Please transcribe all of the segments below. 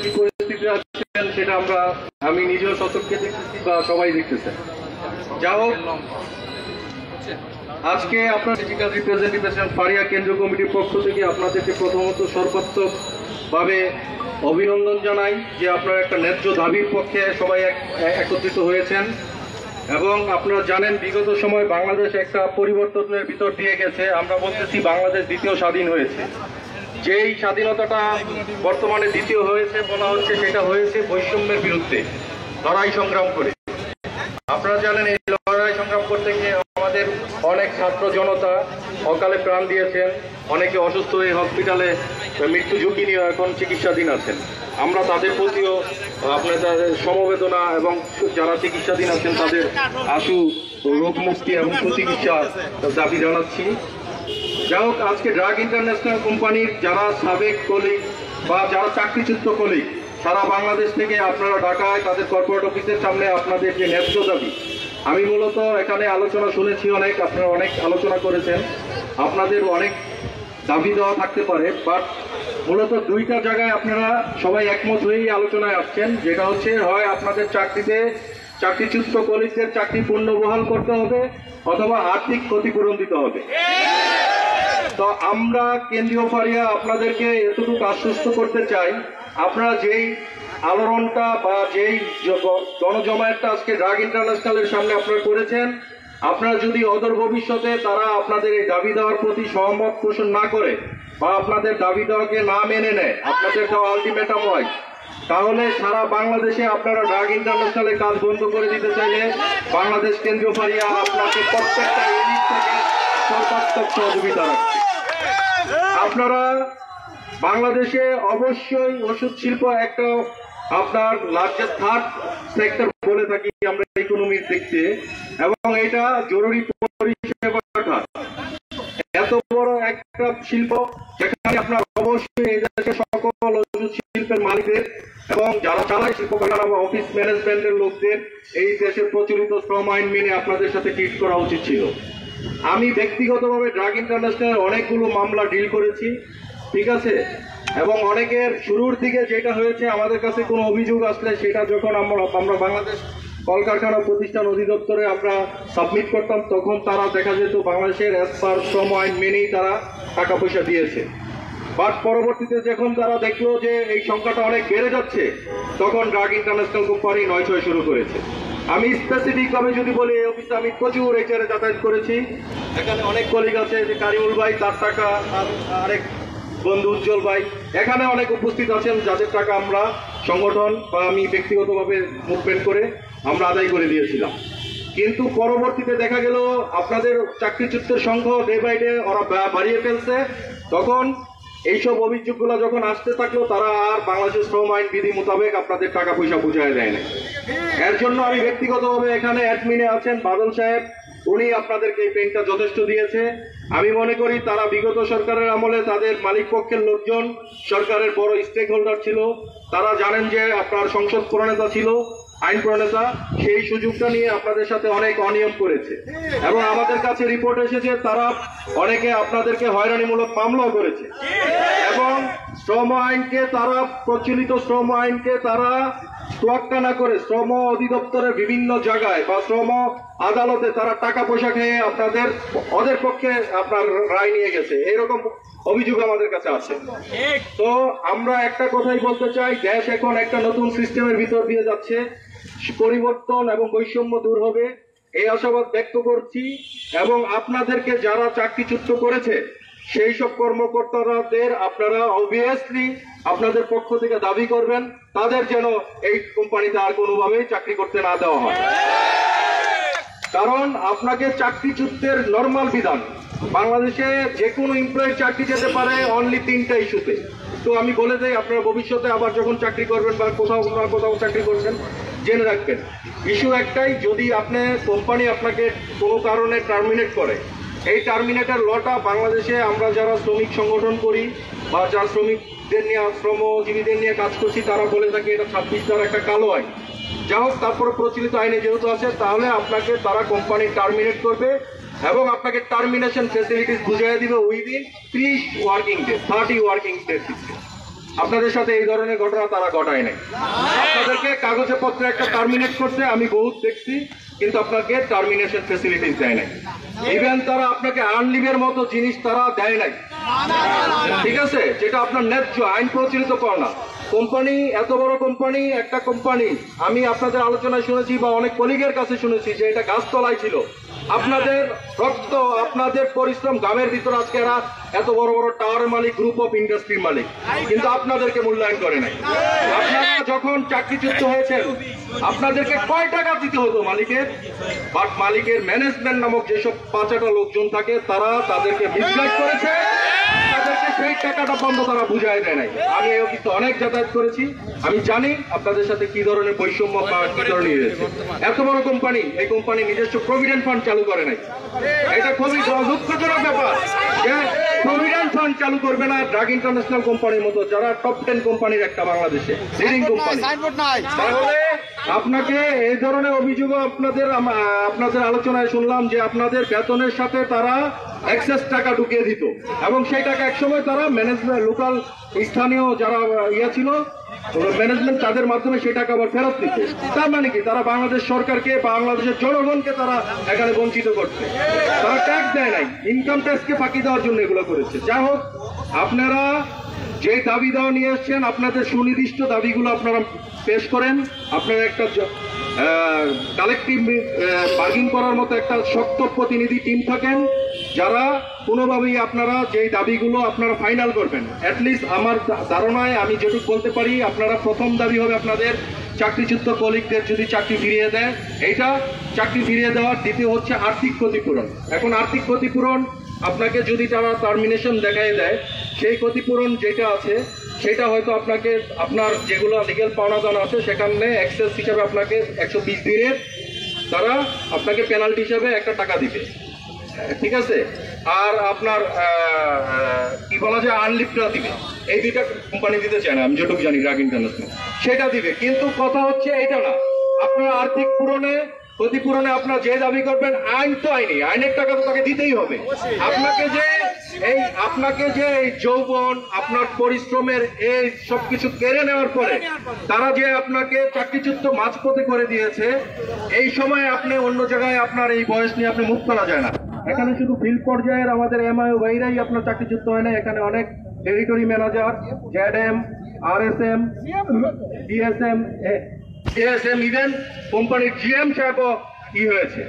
কি পরিস্থিতি আছেন সেটা আমি নিজেও সচক্ষে দেখতেছি বা সবাই দেখতেছেন। যা হোক, আজকে আপনার ডিজিটাল রিপ্রেজেন্টেশন ফারিয়া কেন্দ্রীয় কমিটির পক্ষ থেকে আপনাদেরকে প্রথমত সর্বাত্মকভাবে অভিনন্দন জানাই যে আপনারা একটা ন্যায্য দাবির পক্ষে সবাই একত্রিত হয়েছেন। এবং আপনারা জানেন বিগত সময় বাংলাদেশ একটা পরিবর্তনের ভিতর দিয়ে গেছে। আমরা বলতেছি বাংলাদেশ দ্বিতীয় স্বাধীন হয়েছে। যেই স্বাধীনতাটা বর্তমানে দ্বিতীয় হয়েছে বলা হচ্ছে, সেটা হয়েছে বৈষম্যের বিরুদ্ধে লড়াই সংগ্রাম করে। আপনারা জানেন এই লড়াই সংগ্রাম করতে গিয়ে আমাদের অনেক ছাত্র জনতা অকালে প্রাণ দিয়েছেন, অনেকে অসুস্থ হয়ে হসপিটালে মৃত্যু ঝুঁকি নিয়ে এখন চিকিৎসাধীন আছেন। আমরা তাদের প্রতিও আপনাদের সমবেদনা এবং যারা চিকিৎসাধীন আছেন তাদের আশু রোগ মুক্তি এবং সুচিকিৎসা দাবি জানাচ্ছি। যাই হোক, আজকে ড্রাগ ইন্টারন্যাশনাল কোম্পানির যারা সাবেক কলিগ বা যারা চাকরিচ্যুত কলিগ সারা বাংলাদেশ থেকে আপনারা ঢাকায় তাদের কর্পোরেট অফিসের সামনে আপনাদের যে ন্যায্য দাবি, আমি মূলত এখানে আলোচনা শুনেছি, আপনারা অনেক আলোচনা করেছেন, আপনাদের অনেক দাবি দেওয়া থাকতে পারে, বাট মূলত দুইটা জায়গায় আপনারা সবাই একমত হয়েই আলোচনায় আসছেন। যেটা হচ্ছে, হয় আপনাদের চাকরিচ্যুত কলিগদের চাকরি পুনর্বহাল করতে হবে অথবা আর্থিক ক্ষতিপূরণ দিতে হবে। তো আমরা কেন্দ্রীয় ফারিয়া আপনাদেরকে এতটুকু আশ্বস্ত করতে চাই, আপনারা যেই আলোড়নটা বা যেই জনজমায়েতটা আজকে ড্রাগ ইন্টারন্যাশনালের সামনে আপনারা করেছেন, আপনারা যদি অদূর ভবিষ্যতে তারা আপনাদের এই দাবি দেওয়ার প্রতি সহমত পোষণ না করে বা আপনাদের দাবি দেওয়াকে না মেনে নেয়, আপনাদের দেওয়া আলটিমেটাম হয়, তাহলে সারা বাংলাদেশে আপনারা ড্রাগ ইন্টারন্যাশনালের কাজ বন্ধ করে দিতে চাইলে বাংলাদেশ কেন্দ্রীয় ফারিয়া আপনাকে প্রত্যেকটা ইউনিট থেকে সর্বাত্মক সহযোগিতা রাখছে। আপনারা বাংলাদেশে অবশ্যই ওষুধ শিল্প একটা আপনার লার্জেস্ট থার্ড সেক্টর বলে থাকি আমরা ইকোনমির দিক থেকে, এবং এটা জরুরি পরিষেবা খাত। এত বড় একটা শিল্প যেখানে আপনার অবশ্যই এই দেশের সকল ওষুধ শিল্পের মালিকদের এবং যারা চালায় শিল্প কারখানা বা অফিস ম্যানেজমেন্টের লোকদের এই দেশের প্রচলিত শ্রম আইন মেনে আপনাদের সাথে ট্রিট করা উচিত ছিল। আমি ব্যক্তিগতভাবে ড্রাগ ইন্টারন্যাশনাল অনেকগুলো মামলা ডিল করেছি, ঠিক আছে, এবং অনেকের শুরুর দিকে যেটা হয়েছে, আমাদের কাছে কোনো অভিযোগ আসলে সেটা যখন আমরা বাংলাদেশ কলকারখানা প্রতিষ্ঠান অধিদপ্তরে আমরা সাবমিট করতাম, তখন তারা দেখা যেত বাংলাদেশের অ্যাজ পার শ্রম আইন মেনেই তারা টাকা পয়সা দিয়েছে। বাট পরবর্তীতে যখন তারা দেখলো যে এই সংখ্যাটা অনেক বেড়ে যাচ্ছে, তখন ড্রাগ ইন্টারন্যাশনাল কোম্পানি নয়ছয় শুরু করেছে। আমি স্পেসিফিকভাবে যদি বলি, এই অফিসে আমি প্রচুর এইচআরে যাতায়াত করেছি। এখানে অনেক কলিগ আছে, যে কারিমুল ভাই, তার টাকা, আরেক বন্ধু উজ্জ্বল ভাই এখানে অনেক উপস্থিত আছেন, যাদের টাকা আমরা সংগঠন বা আমি ব্যক্তিগতভাবে মুভমেন্ট করে আমরা আদায় করে দিয়েছিলাম। কিন্তু পরবর্তীতে দেখা গেল আপনাদের চাকরিচ্যুতের সংখ্যা ডে বাই ডে ওরা বাড়িয়ে ফেলছে। তখন এইসব অভিযোগগুলো যখন আসতে থাকলো, তারা আর বাংলাদেশের শ্রম আইন বিধি মোতাবেক আপনাদের টাকা পয়সা বুঝায় দেয় না। এর জন্য আমি ব্যক্তিগতভাবে এখানে অ্যাডমিনে আছেন বাদল সাহেব, উনি আপনাদেরকে এই পেনটা যথেষ্ট দিয়েছে। আমি মনে করি তারা বিগত সরকারের আমলে তাদের মালিক পক্ষের লোকজন সরকারের বড় স্টেক হোল্ডার ছিল, তারা জানেন যে আপনার সংসদ প্রণেতা ছিল, আইন প্রণেতা, সেই সুযোগটা নিয়ে আপনাদের সাথে অনেক অনিয়ম করেছে এবং আমাদের কাছে রিপোর্ট এসেছে তারা অনেকে আপনাদেরকে হয়রানিমূলক মামলাও করেছে এবং শ্রম আইনকে তারা প্রচলিত শ্রম আইনকে তারা তোয়াক্কা না করে শ্রম অধিদপ্তরের বিভিন্ন জায়গায় বা শ্রম আদালতে তারা টাকা পয়সা খেয়ে ওদের পক্ষে আপনার রায় নিয়ে গেছে, এরকম অভিযোগ আমাদের কাছে আছে। তো আমরা একটা কথাই বলতে চাই, দেশ এখন একটা নতুন সিস্টেমের ভিতর দিয়ে যাচ্ছে, পরিবর্তন এবং বৈষম্য দূর হবে এই আশাবাদ ব্যক্ত করছি। এবং আপনাদেরকে যারা চাকরিচ্যুত করেছে সেই সব কর্মকর্তাদের আপনারা অবভিয়াসলি আপনাদের পক্ষ থেকে দাবি করবেন তাদের যেন এই কোম্পানিতে আর কোনোভাবেই চাকরি করতে না দেওয়া হয়। কারণ আপনাকে চাকরিচ্যুতের নর্মাল বিধান, বাংলাদেশে যে কোনো এমপ্লয়ি চাকরি যেতে পারে অনলি 3টা ইস্যুতে। তো আমি বলে দেই, আপনারা ভবিষ্যতে আবার যখন চাকরি করবেন বা কোথাও চাকরি করছেন, জেনে রাখবেন ইস্যু একটাই, যদি কোম্পানি আপনাকে কোনো কারণে টার্মিনেট করে, এই টার্মিনেটার লটা বাংলাদেশে আমরা যারা শ্রমিক সংগঠন করি বা যারা শ্রমিকদের নিয়ে শ্রমজীবীদের নিয়ে কাজ করছি তারা বলে থাকি এটা 26 একটা কালো আইন। যা হোক, তারপরে প্রচলিত আইনে যেহেতু আছে, তাহলে আপনাকে তারা কোম্পানি টার্মিনেট করবে এবং আপনাকে টার্মিনেশন ফেসিলিটিস বুঝিয়ে দিবে within 30 working day, 30 working day. আপনাদের সাথে এই ধরনের ঘটনা তারা ঘটায় নাই। আপনাদেরকে কাগজে পত্রে একটা টার্মিনেট করছে, আমি বহুত দেখছি, কিন্তু আপনাকে টার্মিনেশন ফেসিলিটিস দেয় নাই। ইভেন তারা আপনাকে আনলিভের মতো জিনিস তারা দেয় নাই, ঠিক আছে, যেটা আপনার ন্যায্য আইন প্রচলিত কর না। কোম্পানি, এত বড় কোম্পানি, একটা কোম্পানি, আমি আপনাদের আলোচনায় শুনেছি বা অনেক কলিগের কাছে শুনেছি যে এটা গাছতলায় ছিল। আপনাদের রক্ত, আপনাদের পরিশ্রম, গ্রামের ভিতর আজকে এরা এত বড় বড় টাওয়ারের মালিক, গ্রুপ অফ ইন্ডাস্ট্রির মালিক, কিন্তু আপনাদেরকে মূল্যায়ন করে নাই। আপনারা যখন চাকরিচ্যুত হয়েছেন আপনাদেরকে কয় টাকা দিতে হতো মালিকের? বাট মালিকের ম্যানেজমেন্ট নামক যেসব পাঁচাটা লোকজন থাকে তারা তাদেরকে মিসগাইড করেছে, তাদেরকে সেই টাকাটা বন্ধ তারা বুঝাই দেয় নাই। আমি এই অফিসে অনেক যাতায়াত করেছি, আমি জানি আপনাদের সাথে কি ধরনের বৈষম্য বা কি ধরনের হয়েছে। এত বড় কোম্পানি, এই কোম্পানি নিজস্ব প্রভিডেন্ট ফান্ড চালু করে নাই। এটা খুবই দুঃখজনক ব্যাপার যে প্রভিডেন্ট ফান্ড চালু করবে না ড্রাগ ইন্টারন্যাশনাল কোম্পানির মতো, যারা টপ 10 কোম্পানির একটা বাংলাদেশে লিডিং কোম্পানি। তাহলে আপনাকে এই ধরনের অভিযোগ আপনাদের আলোচনায় শুনলাম যে আপনাদের বেতনের সাথে তারা এক্সেস টাকা ঢুকিয়ে দিত এবং সেই টাকা একসময় তারা ম্যানেজমেন্ট, লোকাল স্থানীয় যারা ছিল ম্যানেজমেন্ট, তাদের মাধ্যমে সেই টাকা আবার ফেরত দিচ্ছে। তার মানে কি? তারা বাংলাদেশ সরকারকে, বাংলাদেশের জনগণকে তারা এখানে বঞ্চিত করছে। তারা ট্যাক্স দেয় নাই, ইনকাম ট্যাক্সকে ফাঁকি দেওয়ার জন্য এগুলো করেছে। যাই হোক, আপনারা যে দাবি দেওয়া নিয়ে এসছেন, আপনাদের সুনির্দিষ্ট দাবিগুলো আপনারা পেশ করেন। আপনারা একটা কালেকটিভ বার্গিং করার মতো একটা শক্ত প্রতিনিধি টিম থাকেন, যারা কোনোভাবেই আপনারা যে দাবিগুলো আপনারা ফাইনাল করবেন। অ্যাটলিস্ট আমার ধারণায় আমি যেটুকু বলতে পারি, আপনারা প্রথম দাবি হবে আপনাদের চাকরিচ্যুত কলিগদের যদি চাকরি ফিরিয়ে দেয়, এইটা চাকরি ফিরিয়ে দেওয়ার। দ্বিতীয় হচ্ছে আর্থিক ক্ষতিপূরণ। এখন আর্থিক ক্ষতিপূরণ আপনাকে যদি তারা টার্মিনেশন দেখায় দেয়, সেই ক্ষতিপূরণ যেটা আছে সেটা হয়তো আপনাকে, আপনার যেগুলো লিগেল পাওনাদান আছে সেখানে এক্সেস হিসাবে আপনাকে 120 দিনের তারা আপনাকে পেনাল্টি হিসাবে একটা টাকা দিবে, ঠিক আছে। আর আপনার কি বলা যায়, আনলিফটটা দিবে। এই দুইটা কোম্পানি দিতে চায় না, আমি যেটুকু জানি, ড্রাগ ইন্টারন্যাশনাল সেটা দিবে। কিন্তু কথা হচ্ছে এটা না, আপনার আর্থিক ক্ষতিপূরণে আপনার যে দাবি করবেন, আইন তো আইনি, আইনের টাকা তো তাকে দিতেই হবে। আপনাকে যে এই যৌবন, আপনার পরিশ্রমের এই সবকিছু কেড়ে নেওয়ার পরে তারা যে আপনাকে চাকরিচ্যুত মাঝপথে করে দিয়েছে, এই সময় আপনি অন্য জায়গায় আপনার এই বয়স নিয়ে আপনি মুখ করা যায় না। এখানে শুধু ফিল্ড পর্যায়ের আমাদের এমআইও ভাইরাই আপনার চাকরিচ্যুত হয় না, এখানে অনেক territory manager, ZM, RSM, DSM, even কোম্পানির জিএম সাহেবও কি হয়েছে।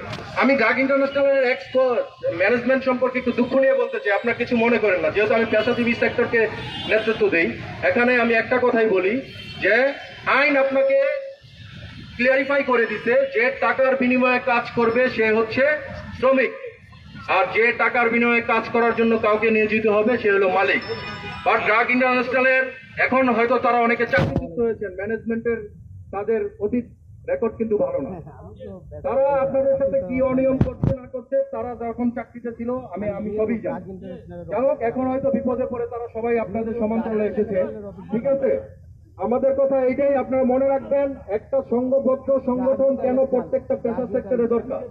আমি ড্রাগ ইন্টারন্যাশনালের এক্সপার্ট ম্যানেজমেন্ট সম্পর্কে একটু দুঃখ নিয়ে বলতে চাই, আপনার কিছু মনে করেন না, যেহেতু আমি পেশাজীবী সেক্টরকে নেতৃত্ব দিই। এখানে আমি একটা কথাই বলি যে আইন আপনাকে ক্লিয়ারিফাই করে দিতে, যে টাকার বিনিময়ে কাজ করবে সে হচ্ছে শ্রমিক, আর যে টাকার বিনিময়ে কাজ করার জন্য কাউকে নিয়োজিত হবে সে হলো মালিক। বা ড্রাগ ইন্টারন্যাশনালের এখন হয়তো তারা অনেকে চাকরিচ্যুত হয়েছেন, ম্যানেজমেন্টের তাদের অতীত রেকর্ড কিন্তু ভালো না। তারা আপনাদের সাথে কি অনিয়ম করছে না করছে, তারা যখন চাকরিতে ছিল আমি সবই জানি। যাই হোক, এখন হয়তো বিপদে পড়ে তারা সবাই আপনাদের সমান্তরালে এসেছে, ঠিক আছে। আমাদের কথা এইটাই, আপনারা মনে রাখবেন, একটা সংঘবদ্ধ সংগঠন কেন প্রত্যেকটা পেশা সেক্টরে দরকার।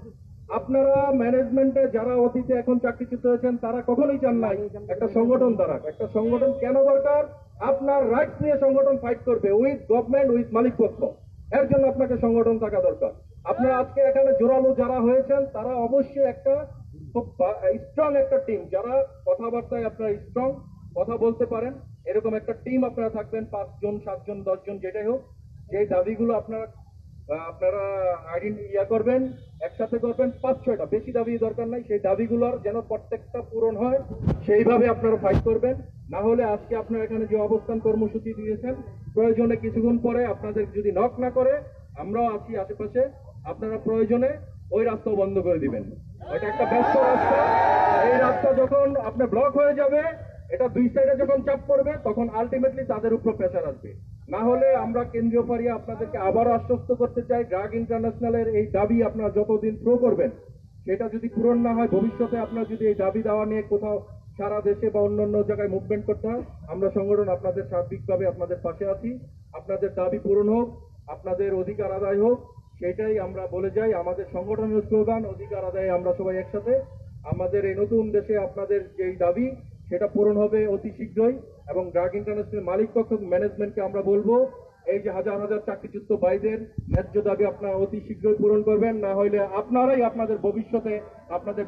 আপনারা ম্যানেজমেন্টে যারা অতীতে এখন চাকরিচ্যুত হয়েছেন তারা কখনোই চান নাই একটা সংগঠন দাঁড়াক। একটা সংগঠন কেন দরকার? আপনার রাইটস নিয়ে সংগঠন ফাইট করবে উইথ গভর্নমেন্ট, উইথ মালিক পক্ষ। এর জন্য আপনাকে সংগঠন থাকা দরকার। আপনারা আজকে এখানে জোরালো যারা হয়েছেন তারা অবশ্যই একটা খুব স্ট্রং একটা টিম, যারা কথাবার্তায় আপনারা স্ট্রং কথা বলতে পারেন, এরকম একটা টিম আপনারা থাকবেন, 5 জন 7 জন 10 জন যেটাই হোক। যে দাবিগুলো আপনারা করবেন, একসাথে করবেন, 5-6টা, বেশি দাবি দরকার নাই। সেই দাবিগুলোর যেন প্রত্যেকটা পূরণ হয় সেইভাবে আপনারা ফাইট করবেন। না হলে আজকে আপনারা এখানে যে অবস্থান কর্মসূচি দিয়েছেন, প্রয়োজনে কিছুক্ষণ পরে আপনাদের যদি নক না করে, আমরাও আছি আশেপাশে, আপনারা প্রয়োজনে ওই রাস্তাও বন্ধ করে দিবেন। এটা একটা ব্যস্ত রাস্তা, এই রাস্তা যখন আপনার ব্লক হয়ে যাবে, এটা দুই সাইডে যখন চাপ পড়বে, তখন আলটিমেটলি তাদের উপর প্রেশার আসবে। না হলে আমরা কেন্দ্রীয় পারিয়া আপনাদেরকে আবারও আশ্বস্ত করতে চাই, ড্রাগ ইন্টারন্যাশনালের এই দাবি আপনারা যতদিন থ্রো করবেন, সেটা যদি পূরণ না হয়, ভবিষ্যতে আপনারা যদি এই দাবি দেওয়া নিয়ে কোথাও সারা দেশে বা অন্যান্য জায়গায় মুভমেন্ট করতে হয়, আমরা সংগঠন আপনাদের সার্বিকভাবে আপনাদের পাশে আছি। আপনাদের দাবি পূরণ হোক, আপনাদের অধিকার আদায় হোক, সেটাই আমরা বলে যাই। আমাদের সংগঠনের স্লোগান অধিকার আদায়ে আমরা সবাই একসাথে। আমাদের এই নতুন দেশে আপনাদের যেই দাবি, সেটা পূরণ হবে অতি শীঘ্রই। এবং ড্রাগ ইন্টারন্যাশনাল মালিক পক্ষ ম্যানেজমেন্টকে আমরা বলবো এই যে হাজার হাজার চাকরিচ্যুত ভাইদের ন্যায্য দাবি আপনারা অতি শীঘ্রই পূরণ করবেন, না হলে আপনারাই আপনাদের ভবিষ্যতে আপনাদের